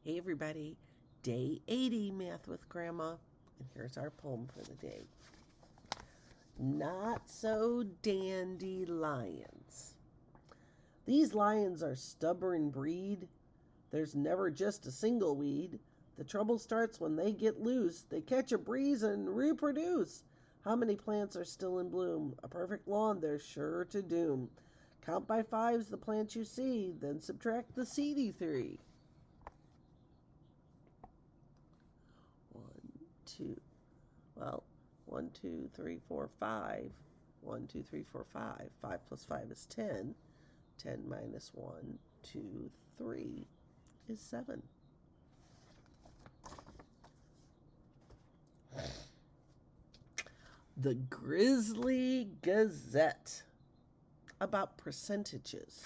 Hey everybody, day 80 Math with Grandma, and here's our poem for the day. Not so dandy lions. These lions are stubborn breed. There's never just a single weed. The trouble starts when they get loose. They catch a breeze and reproduce. How many plants are still in bloom? A perfect lawn they're sure to doom. Count by fives the plants you see, then subtract the seedy three. 1, 2, 3, 4, 5. 1, 2, 3, 4, 5. 5 plus 5 is 10. 10 minus 1, 2, 3 is 7. The Grizzly Gazette, about percentages.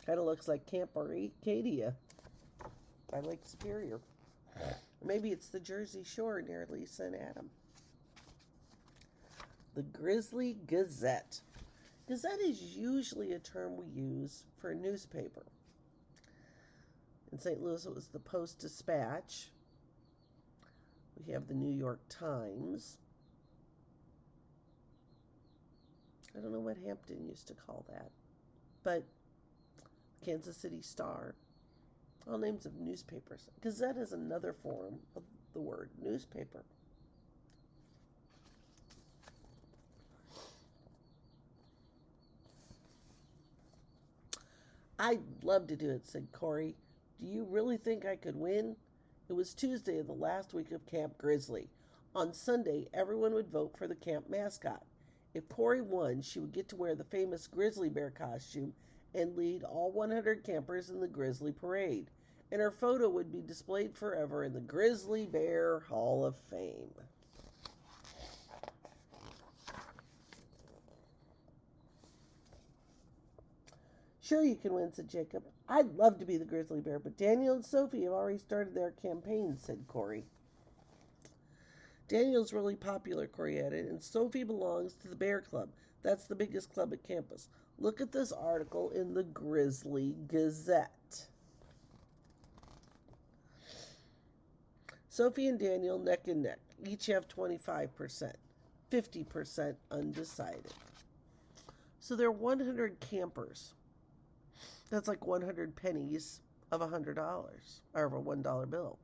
Kind of looks like Camp Arcadia by Lake Superior. Maybe it's the Jersey Shore near Lisa and Adam. The Grizzly Gazette. Gazette is usually a term we use for a newspaper. In St. Louis, it was the Post-Dispatch. We have the New York Times. I don't know what Hampton used to call that, but Kansas City Star. All names of newspapers. Gazette is another form of the word newspaper. I'd love to do it, said Corey. Do you really think I could win? It was Tuesday of the last week of Camp Grizzly. On Sunday, everyone would vote for the camp mascot. If Corey won, she would get to wear the famous grizzly bear costume and lead all 100 campers in the Grizzly Parade. And her photo would be displayed forever in the Grizzly Bear Hall of Fame. Sure you can win, said Jacob. I'd love to be the grizzly bear, but Daniel and Sophie have already started their campaign, said Corey. Daniel's really popular, Corey added, and Sophie belongs to the Bear Club. That's the biggest club at campus. Look at this article in the Grizzly Gazette. Sophie and Daniel neck and neck. Each have 25%. 50% undecided. So there are 100 campers. That's like 100 pennies of $100, or of a $1 bill.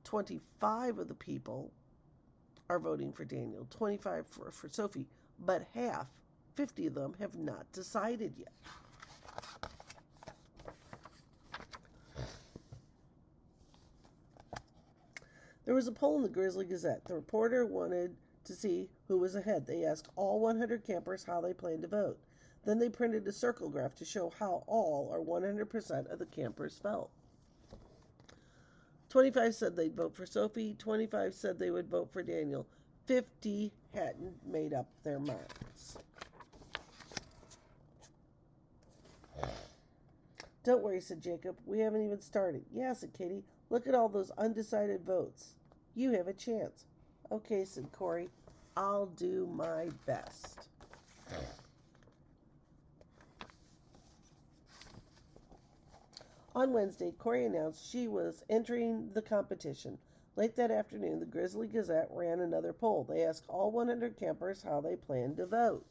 25 of the people are voting for Daniel, 25 for Sophie, but half, 50 of them, have not decided yet. There was a poll in the Grizzly Gazette. The reporter wanted to see who was ahead. They asked all 100 campers how they planned to vote. Then they printed a circle graph to show how all, or 100% of the campers felt. 25 said they'd vote for Sophie. 25 said they would vote for Daniel. 50 hadn't made up their minds. Don't worry, said Jacob. We haven't even started. Yeah, said Katie. Look at all those undecided votes. You have a chance. Okay, said Corey. I'll do my best. On Wednesday, Corey announced she was entering the competition. Late that afternoon, the Grizzly Gazette ran another poll. They asked all 100 campers how they planned to vote.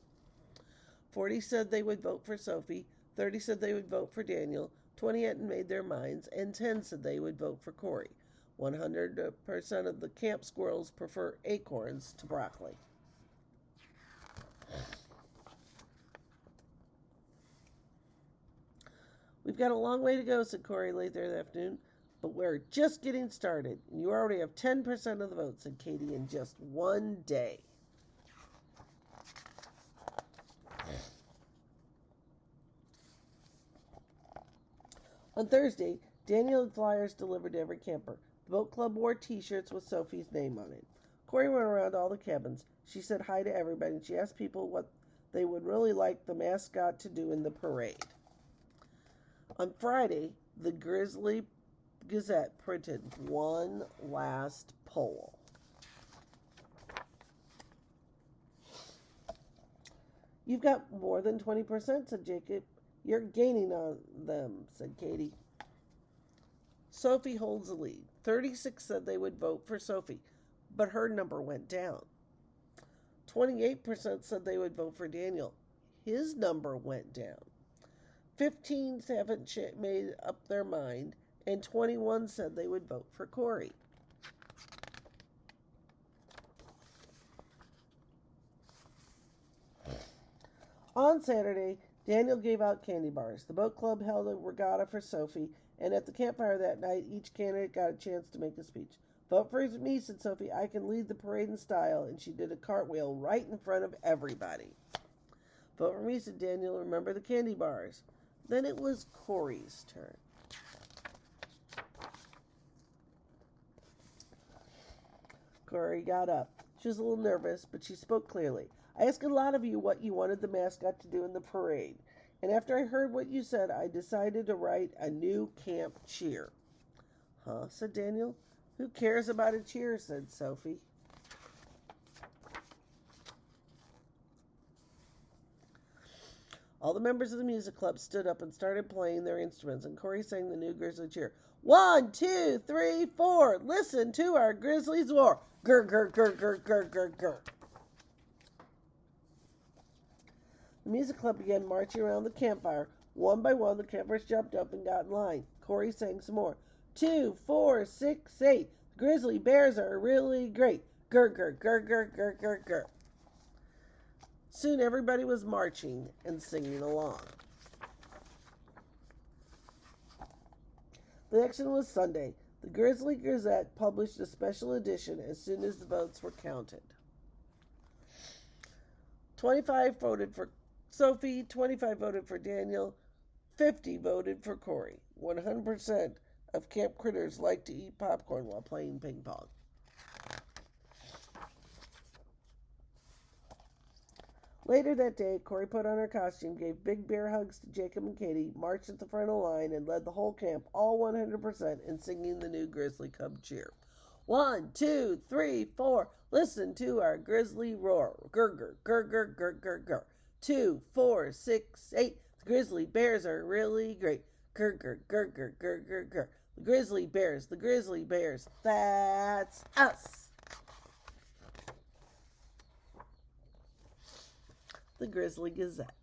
40 said they would vote for Sophie, 30 said they would vote for Daniel, 20 hadn't made their minds, and 10 said they would vote for Corey. 100% of the camp squirrels prefer acorns to broccoli. We've got a long way to go, said Corey late that afternoon, but we're just getting started. You already have 10% of the vote, said Katie, in just one day. On Thursday, Daniel had flyers delivered to every camper. The boat club wore t-shirts with Sophie's name on it. Corey went around all the cabins. She said hi to everybody, and she asked people what they would really like the mascot to do in the parade. On Friday, the Grizzly Gazette printed one last poll. You've got more than 20%, said Jacob. You're gaining on them, said Katie. Sophie holds the lead. 36 said they would vote for Sophie, but her number went down. 28% said they would vote for Daniel. His number went down. 15 haven't made up their mind, and 21 said they would vote for Corey. On Saturday, Daniel gave out candy bars. The boat club held a regatta for Sophie, and at the campfire that night, each candidate got a chance to make a speech. Vote for me, said Sophie. I can lead the parade in style, and she did a cartwheel right in front of everybody. Vote for me, said Daniel. Remember the candy bars. Then it was Corey's turn. Corey got up. She was a little nervous, but she spoke clearly. I asked a lot of you what you wanted the mascot to do in the parade, and after I heard what you said, I decided to write a new camp cheer. Huh, said Daniel. Who cares about a cheer, said Sophie. All the members of the music club stood up and started playing their instruments, and Corey sang the new Grizzly cheer. 1, 2, 3, 4. Listen to our Grizzlies roar. Grr, grr, grr, grr, grr, grr, grr. The music club began marching around the campfire. One by one, the campers jumped up and got in line. Corey sang some more. 2, 4, 6, 8. The grizzly bears are really great. Grr, grr, grr, grr, grr, grr, grr. Soon everybody was marching and singing along. The next one was Sunday. The Grizzly Gazette published a special edition as soon as the votes were counted. 25 voted for Sophie, 25 voted for Daniel, 50 voted for Corey. 100% of camp critters like to eat popcorn while playing ping pong. Later that day, Corey put on her costume, gave big bear hugs to Jacob and Katie, marched at the front of the line, and led the whole camp, all 100%, in singing the new Grizzly Cub cheer. 1, 2, 3, 4. Listen to our Grizzly roar. Grr, grr, grr, grr, grr, grr, grr. 2, 4, 6, 8. The grizzly bears are really great. Grr, grr, grr, grr, grr, grr, grr. The grizzly bears, the grizzly bears. That's us. The Grizzly Gazette.